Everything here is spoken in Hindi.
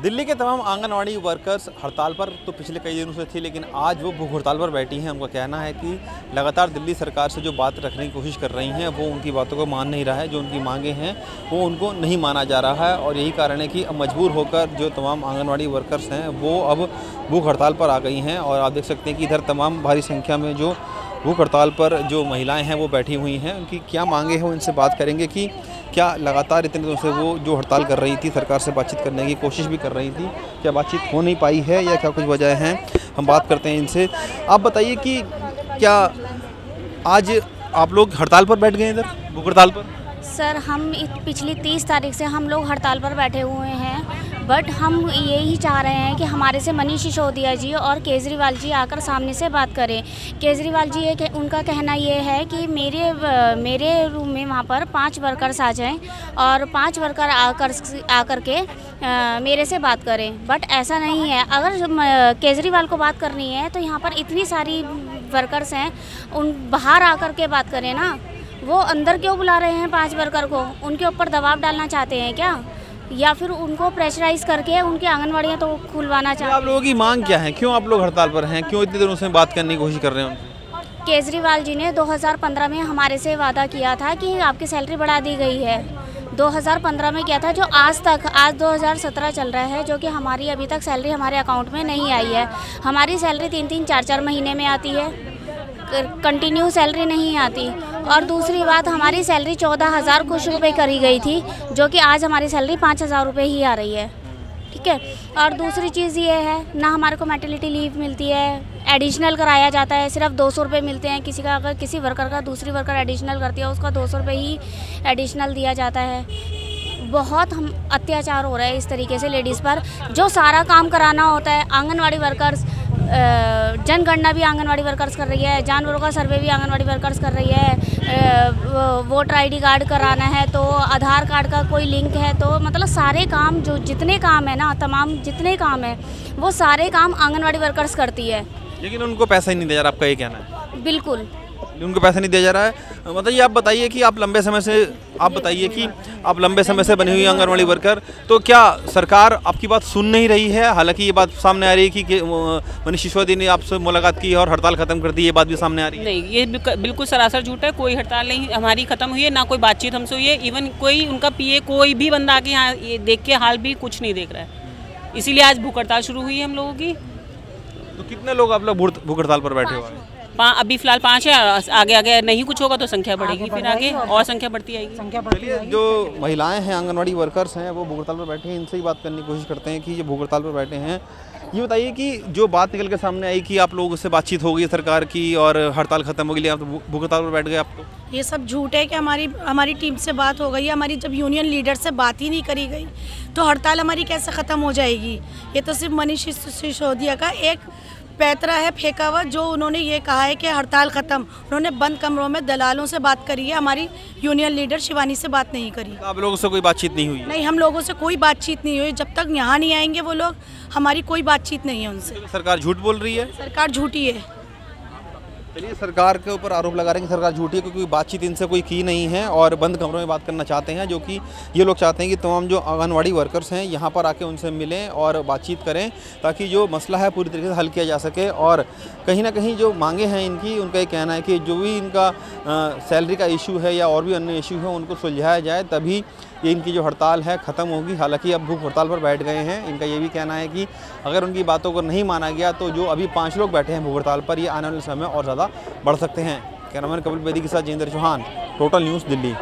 दिल्ली के तमाम आंगनवाड़ी वर्कर्स हड़ताल पर तो पिछले कई दिनों से थी, लेकिन आज वो भूख हड़ताल पर बैठी हैं। उनका कहना है कि लगातार दिल्ली सरकार से जो बात रखने की कोशिश कर रही हैं वो उनकी बातों को मान नहीं रहा है। जो उनकी मांगे हैं वो उनको नहीं माना जा रहा है और यही कारण है कि अब मजबूर होकर जो तमाम आंगनवाड़ी वर्कर्स हैं वो अब भूख हड़ताल पर आ गई हैं। और आप देख सकते हैं कि इधर तमाम भारी संख्या में जो भूख हड़ताल पर जो महिलाएं हैं वो बैठी हुई हैं। उनकी क्या मांगे हैं उनसे बात करेंगे कि क्या लगातार इतने दिनों से वो जो हड़ताल कर रही थी, सरकार से बातचीत करने की कोशिश भी कर रही थी, क्या बातचीत हो नहीं पाई है या क्या कुछ वजह हैं, हम बात करते हैं इनसे। आप बताइए कि क्या आज आप लोग हड़ताल पर बैठ गए इधर भूख हड़ताल पर? सर, हम पिछली 30 तारीख से हम लोग हड़ताल पर बैठे हुए हैं, बट हम यही चाह रहे हैं कि हमारे से मनीष सिसोदिया जी और केजरीवाल जी आकर सामने से बात करें। केजरीवाल जी उनका कहना ये है कि मेरे रूम में वहाँ पर 5 वर्कर्स आ जाएं और 5 वर्कर आकर के मेरे से बात करें, बट ऐसा नहीं है। अगर केजरीवाल को बात करनी है तो यहाँ पर इतनी सारी वर्कर्स हैं, उन बाहर आकर के बात करें ना। वो अंदर क्यों बुला रहे हैं 5 वर्कर को? उनके ऊपर दबाव डालना चाहते हैं क्या, या फिर उनको प्रेशराइज करके उनकी आंगनवाड़ियाँ तो खुलवाना चाहते हैं? आप लोगों की मांग क्या है? क्यों आप लोग हड़ताल पर हैं? क्यों इतने दिनों से बात करने की कोशिश कर रहे हैं उनसे? केजरीवाल जी ने 2015 में हमारे से वादा किया था कि आपकी सैलरी बढ़ा दी गई है। 2015 में किया था, जो आज 2017 चल रहा है, जो कि हमारी अभी तक सैलरी हमारे अकाउंट में नहीं आई है। हमारी सैलरी 3-3, 4-4 महीने में आती है, कंटिन्यू सैलरी नहीं आती। और दूसरी बात, हमारी सैलरी 14,000 कुछ रुपये करी गई थी, जो कि आज हमारी सैलरी 5,000 रुपये ही आ रही है। ठीक है। और दूसरी चीज़ ये है, ना हमारे को मैटरनिटी लीव मिलती है, एडिशनल कराया जाता है, सिर्फ 200 रुपये मिलते हैं। किसी का अगर किसी वर्कर का दूसरी वर्कर एडिशनल करती है, उसका 200 रुपये ही एडिशनल दिया जाता है। बहुत हम अत्याचार हो रहा है इस तरीके से लेडीज़ पर। जो सारा काम कराना होता है आंगनवाड़ी वर्कर्स, जनगणना भी आंगनवाड़ी वर्कर्स कर रही है, जानवरों का सर्वे भी आंगनवाड़ी वर्कर्स कर रही है, वोटर आईडी कार्ड कराना है तो आधार कार्ड का कोई लिंक है, तो मतलब सारे काम, जो जितने काम है ना, तमाम जितने काम है वो सारे काम आंगनवाड़ी वर्कर्स करती है। लेकिन उनको पैसा ही नहीं दिया जा रहा, आपका ये कहना है? बिल्कुल, उनको पैसा नहीं दिया जा रहा है। मतलब आप बताइए कि आप लंबे समय से बनी हुई आंगनवाड़ी वर्कर, तो क्या सरकार आपकी बात सुन नहीं रही है? हालांकि ये बात सामने आ रही है कि मनीष सिसोदिया ने आपसे मुलाकात की और हड़ताल खत्म कर दी, ये बात भी सामने आ रही है। नहीं, ये बिल्कुल सरासर झूठ है। कोई हड़ताल नहीं हमारी खत्म हुई है, ना कोई बातचीत हमसे हुई है। इवन कोई उनका पीए, कोई भी बंदा आके यहाँ ये देख के हाल भी कुछ नहीं देख रहा है। इसीलिए आज भूख हड़ताल शुरू हुई है हम लोगों की। तो कितने लोग आप लोग भूख हड़ताल पर बैठे हुए हैं? अभी फिलहाल 5 है। आगे नहीं कुछ होगा तो संख्या बढ़ेगी, फिर आगे और संख्या बढ़ती आएगी। चलिए, जो महिलाएं हैं, आंगनवाड़ी वर्कर्स हैं, वो भूख हड़ताल पर बैठे हैं, इनसे ही बात करने की कोशिश करते हैं कि ये भूख हड़ताल पर बैठे हैं। ये बताइए कि जो बात निकल के सामने आई कि आप लोगों से बातचीत हो गई सरकार की और हड़ताल खत्म हो गई, आप तो भूख हड़ताल पर बैठ गए। आप तो ये सब झूठ है कि हमारी टीम से बात हो गई। हमारी जब यूनियन लीडर से बात ही नहीं करी गई तो हड़ताल हमारी कैसे ख़त्म हो जाएगी? ये तो सिर्फ मनीष सिसोदिया का एक पैतरा है फेंका हुआ, जो उन्होंने ये कहा है कि हड़ताल ख़त्म। उन्होंने बंद कमरों में दलालों से बात करी है, हमारी यूनियन लीडर शिवानी से बात नहीं करी। आप लोगों से कोई बातचीत नहीं हुई? नहीं, हम लोगों से कोई बातचीत नहीं हुई। जब तक यहाँ नहीं आएंगे वो लोग, हमारी कोई बातचीत नहीं है उनसे। सरकार झूठ बोल रही है? सरकार झूठी है। चलिए, सरकार के ऊपर आरोप लगा रहे हैं कि सरकार झूठी है क्योंकि बातचीत इनसे कोई की नहीं है और बंद कमरों में बात करना चाहते हैं। जो कि ये लोग चाहते हैं कि तमाम जो आंगनवाड़ी वर्कर्स हैं यहाँ पर आके उनसे मिलें और बातचीत करें, ताकि जो मसला है पूरी तरीके से हल किया जा सके। और कहीं ना कहीं जो मांगे हैं इनकी, उनका ये कहना है कि जो भी इनका सैलरी का इशू है या और भी अन्य इशू है उनको सुलझाया जाए, तभी ये इनकी जो हड़ताल है ख़त्म होगी। हालांकि अब भूख हड़ताल पर बैठ गए हैं। इनका ये भी कहना है कि अगर उनकी बातों को नहीं माना गया तो जो अभी 5 लोग बैठे हैं भूख हड़ताल पर, ये आने वाले समय और ज़्यादा बढ़ सकते हैं। कैमरामैन कपिल बेदी के साथ जितेंद्र चौहान, टोटल न्यूज़, दिल्ली।